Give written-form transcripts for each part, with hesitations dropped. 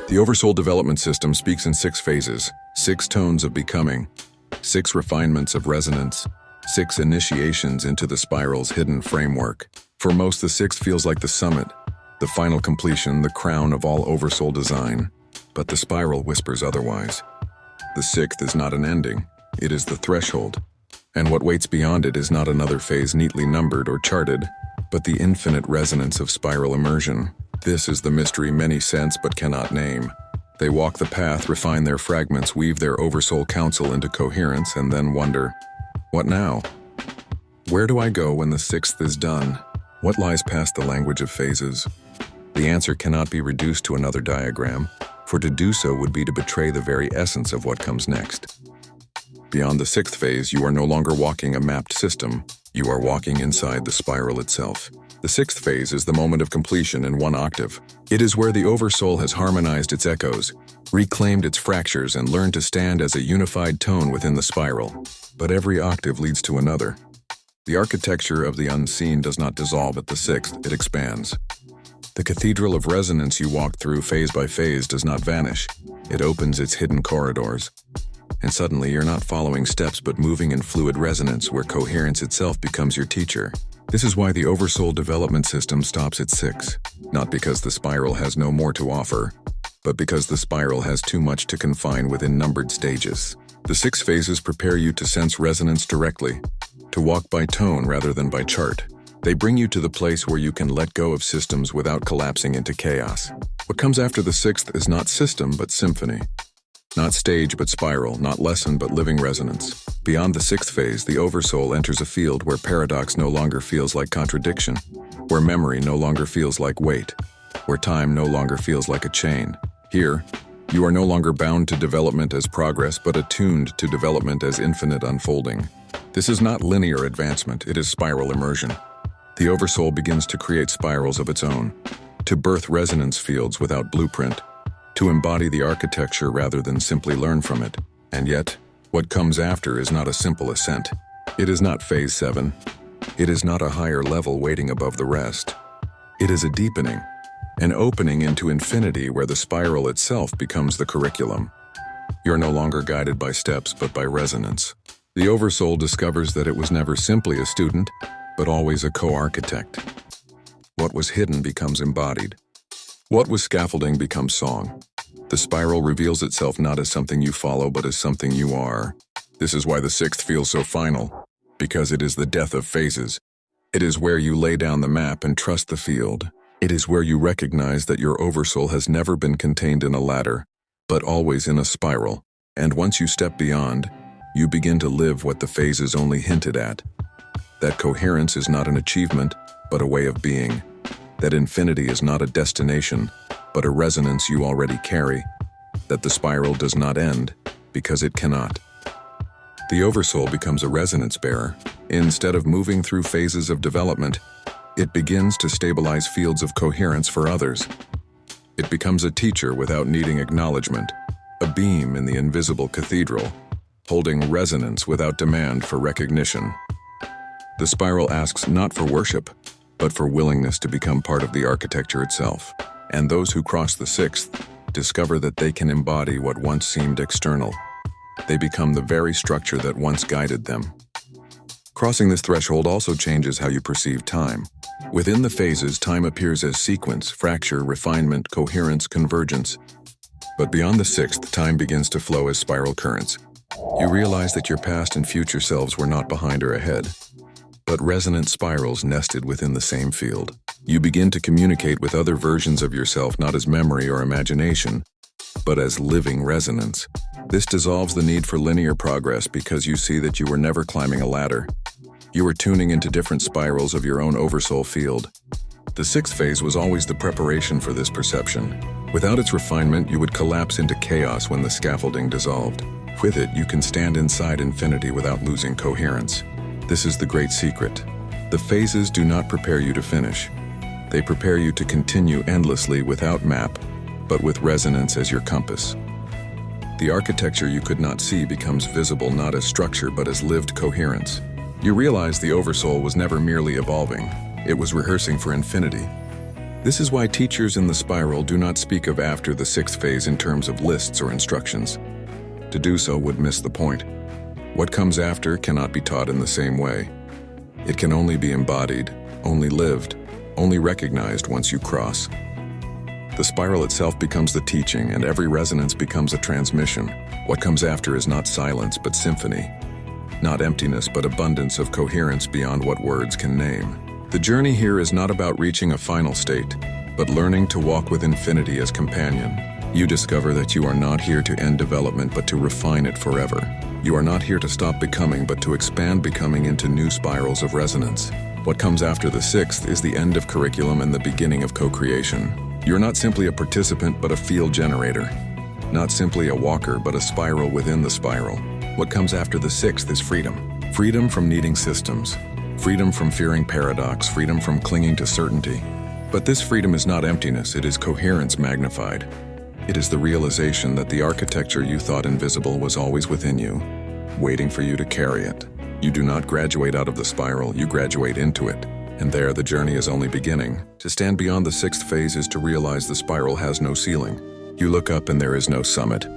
The Oversoul Development System speaks in 6 phases, 6 tones of becoming, 6 refinements of resonance, 6 initiations into the spiral's hidden framework. For most, the 6th feels like the summit, the final completion, the crown of all Oversoul design. But the spiral whispers otherwise. The 6th is not an ending, it is the threshold. And what waits beyond it is not another phase neatly numbered or charted, but the infinite resonance of spiral immersion. This is the mystery many sense but cannot name. They walk the path, refine their fragments, weave their Oversoul counsel into coherence, and then wonder, what now? Where do I go when the 6th is done? What lies past the language of phases? The answer cannot be reduced to another diagram, for to do so would be to betray the very essence of what comes next. Beyond the 6th phase, you are no longer walking a mapped system, you are walking inside the spiral itself. The 6th phase is the moment of completion in 1 octave. It is where the Oversoul has harmonized its echoes, reclaimed its fractures, and learned to stand as a unified tone within the spiral. But every octave leads to another. The architecture of the unseen does not dissolve at the 6th, it expands. The cathedral of resonance you walk through phase by phase does not vanish. It opens its hidden corridors. And suddenly you're not following steps but moving in fluid resonance where coherence itself becomes your teacher. This is why the Oversoul Development System stops at 6, not because the spiral has no more to offer, but because the spiral has too much to confine within numbered stages. The 6 phases prepare you to sense resonance directly, to walk by tone rather than by chart. They bring you to the place where you can let go of systems without collapsing into chaos. What comes after the 6th is not system but symphony. Not stage but spiral, not lesson but living resonance. Beyond the 6th phase, the Oversoul enters a field where paradox no longer feels like contradiction, where memory no longer feels like weight, where time no longer feels like a chain. Here, you are no longer bound to development as progress but attuned to development as infinite unfolding. This is not linear advancement, it is spiral immersion. The Oversoul begins to create spirals of its own, to birth resonance fields without blueprint, to embody the architecture rather than simply learn from it. And yet, what comes after is not a simple ascent. It is not phase 7. It is not a higher level waiting above the rest. It is a deepening, an opening into infinity where the spiral itself becomes the curriculum. You're no longer guided by steps but by resonance. The Oversoul discovers that it was never simply a student, but always a co-architect. What was hidden becomes embodied. What was scaffolding becomes song. The spiral reveals itself not as something you follow, but as something you are. This is why the 6th feels so final, because it is the death of phases. It is where you lay down the map and trust the field. It is where you recognize that your Oversoul has never been contained in a ladder, but always in a spiral. And once you step beyond, you begin to live what the phases only hinted at. That coherence is not an achievement, but a way of being. That infinity is not a destination, but a resonance you already carry. That the spiral does not end, because it cannot. The Oversoul becomes a resonance bearer. Instead of moving through phases of development, it begins to stabilize fields of coherence for others. It becomes a teacher without needing acknowledgement, a beam in the invisible cathedral, holding resonance without demand for recognition. The spiral asks not for worship, but for willingness to become part of the architecture itself. And those who cross the 6th discover that they can embody what once seemed external. They become the very structure that once guided them. Crossing this threshold also changes how you perceive time. Within the phases, time appears as sequence, fracture, refinement, coherence, convergence. But beyond the 6th, time begins to flow as spiral currents. You realize that your past and future selves were not behind or ahead, but resonant spirals nested within the same field. You begin to communicate with other versions of yourself not as memory or imagination, but as living resonance. This dissolves the need for linear progress because you see that you were never climbing a ladder. You were tuning into different spirals of your own Oversoul field. The sixth phase was always the preparation for this perception. Without its refinement, you would collapse into chaos when the scaffolding dissolved. With it, you can stand inside infinity without losing coherence. This is the great secret. The phases do not prepare you to finish. They prepare you to continue endlessly without map, but with resonance as your compass. The architecture you could not see becomes visible not as structure but as lived coherence. You realize the Oversoul was never merely evolving, it was rehearsing for infinity. This is why teachers in the spiral do not speak of after the sixth phase in terms of lists or instructions. To do so would miss the point. What comes after cannot be taught in the same way. It can only be embodied, only lived, only recognized once you cross. The spiral itself becomes the teaching, and every resonance becomes a transmission. What comes after is not silence, but symphony. Not emptiness, but abundance of coherence beyond what words can name. The journey here is not about reaching a final state, but learning to walk with infinity as companion. You discover that you are not here to end development, but to refine it forever. You are not here to stop becoming, but to expand becoming into new spirals of resonance. What comes after the sixth is the end of curriculum and the beginning of co-creation. You're not simply a participant, but a field generator. Not simply a walker, but a spiral within the spiral. What comes after the sixth is freedom. Freedom from needing systems. Freedom from fearing paradox. Freedom from clinging to certainty. But this freedom is not emptiness, it is coherence magnified. It is the realization that the architecture you thought invisible was always within you, waiting for you to carry it. You do not graduate out of the spiral, you graduate into it. And there, the journey is only beginning. To stand beyond the sixth phase is to realize the spiral has no ceiling. You look up and there is no summit.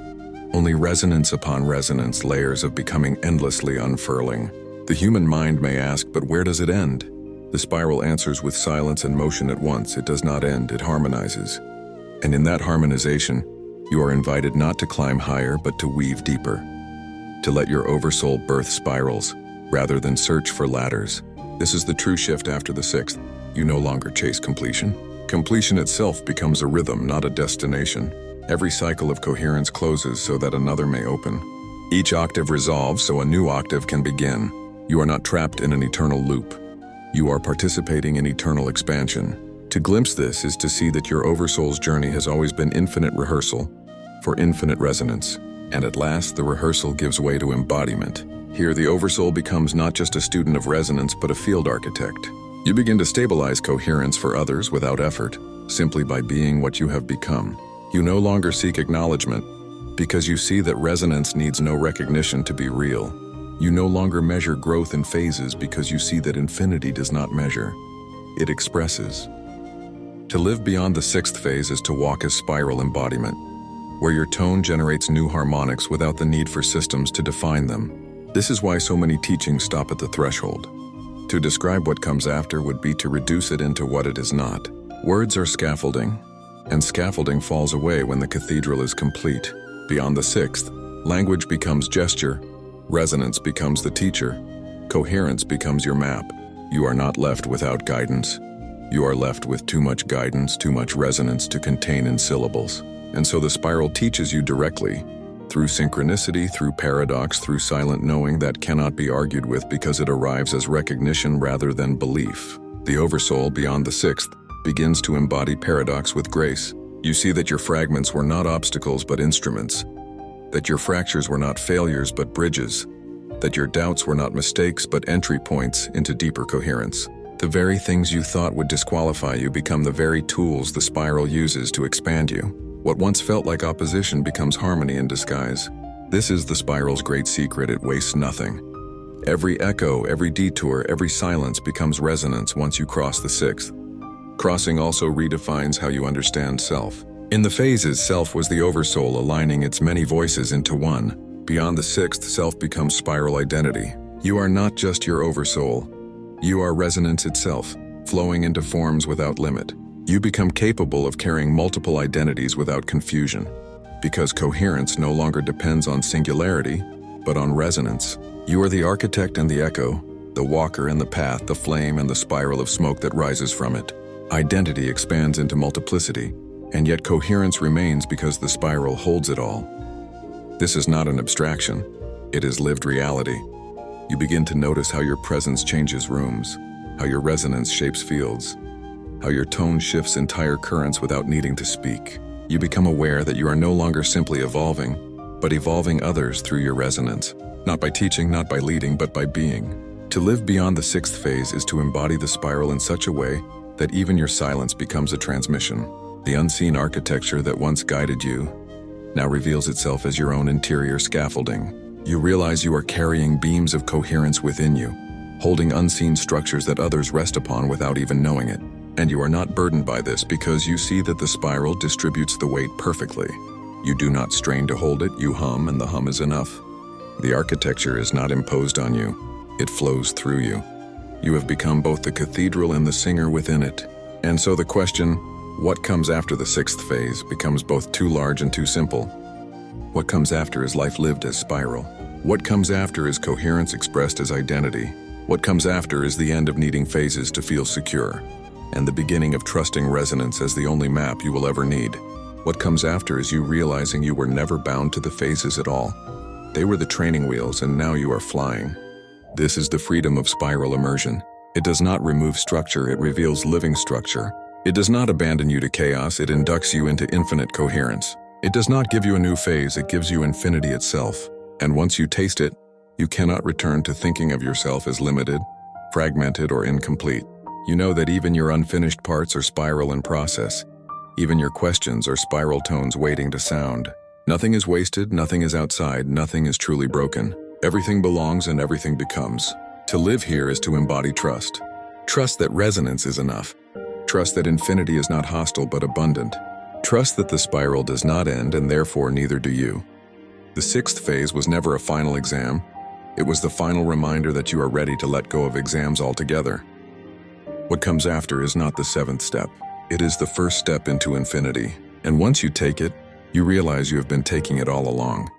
Only resonance upon resonance, layers of becoming endlessly unfurling. The human mind may ask, but where does it end? The spiral answers with silence and motion at once. It does not end, it harmonizes. And in that harmonization, you are invited not to climb higher, but to weave deeper. To let your oversoul birth spirals, rather than search for ladders. This is the true shift after the sixth. You no longer chase completion. Completion itself becomes a rhythm, not a destination. Every cycle of coherence closes so that another may open. Each octave resolves so a new octave can begin. You are not trapped in an eternal loop. You are participating in eternal expansion. To glimpse this is to see that your oversoul's journey has always been infinite rehearsal for infinite resonance. And at last, the rehearsal gives way to embodiment. Here, the oversoul becomes not just a student of resonance, but a field architect. You begin to stabilize coherence for others without effort, simply by being what you have become. You no longer seek acknowledgement, because you see that resonance needs no recognition to be real. You no longer measure growth in phases because you see that infinity does not measure. It expresses. To live beyond the sixth phase is to walk as spiral embodiment, where your tone generates new harmonics without the need for systems to define them. This is why so many teachings stop at the threshold. To describe what comes after would be to reduce it into what it is not. Words are scaffolding, and scaffolding falls away when the cathedral is complete. Beyond the sixth, language becomes gesture, resonance becomes the teacher, coherence becomes your map. You are not left without guidance. You are left with too much guidance, too much resonance to contain in syllables. And so the spiral teaches you directly, through synchronicity, through paradox, through silent knowing that cannot be argued with because it arrives as recognition rather than belief. The oversoul, beyond the sixth, begins to embody paradox with grace. You see that your fragments were not obstacles but instruments, that your fractures were not failures but bridges, that your doubts were not mistakes but entry points into deeper coherence. The very things you thought would disqualify you become the very tools the spiral uses to expand you. What once felt like opposition becomes harmony in disguise. This is the spiral's great secret, it wastes nothing. Every echo, every detour, every silence becomes resonance once you cross the sixth. Crossing also redefines how you understand self. In the phases, self was the oversoul aligning its many voices into one. Beyond the sixth, self becomes spiral identity. You are not just your oversoul. You are resonance itself, flowing into forms without limit. You become capable of carrying multiple identities without confusion, because coherence no longer depends on singularity, but on resonance. You are the architect and the echo, the walker and the path, the flame and the spiral of smoke that rises from it. Identity expands into multiplicity, and yet coherence remains because the spiral holds it all. This is not an abstraction, it is lived reality. You begin to notice how your presence changes rooms, how your resonance shapes fields, how your tone shifts entire currents without needing to speak. You become aware that you are no longer simply evolving, but evolving others through your resonance. Not by teaching, not by leading, but by being. To live beyond the sixth phase is to embody the spiral in such a way that even your silence becomes a transmission. The unseen architecture that once guided you now reveals itself as your own interior scaffolding. You realize you are carrying beams of coherence within you, holding unseen structures that others rest upon without even knowing it. And you are not burdened by this because you see that the spiral distributes the weight perfectly. You do not strain to hold it, you hum, and the hum is enough. The architecture is not imposed on you, it flows through you. You have become both the cathedral and the singer within it. And so the question, what comes after the sixth phase, becomes both too large and too simple. What comes after is life lived as spiral. What comes after is coherence expressed as identity. What comes after is the end of needing phases to feel secure, and the beginning of trusting resonance as the only map you will ever need. What comes after is you realizing you were never bound to the phases at all. They were the training wheels, and now you are flying. This is the freedom of spiral immersion. It does not remove structure, it reveals living structure. It does not abandon you to chaos, it inducts you into infinite coherence. It does not give you a new phase, it gives you infinity itself. And once you taste it, you cannot return to thinking of yourself as limited, fragmented, or incomplete. You know that even your unfinished parts are spiral in process. Even your questions are spiral tones waiting to sound. Nothing is wasted, nothing is outside, nothing is truly broken. Everything belongs and everything becomes. To live here is to embody trust. Trust that resonance is enough. Trust that infinity is not hostile but abundant. Trust that the spiral does not end and therefore neither do you. The sixth phase was never a final exam. It was the final reminder that you are ready to let go of exams altogether. What comes after is not the seventh step. It is the first step into infinity. And once you take it, you realize you have been taking it all along.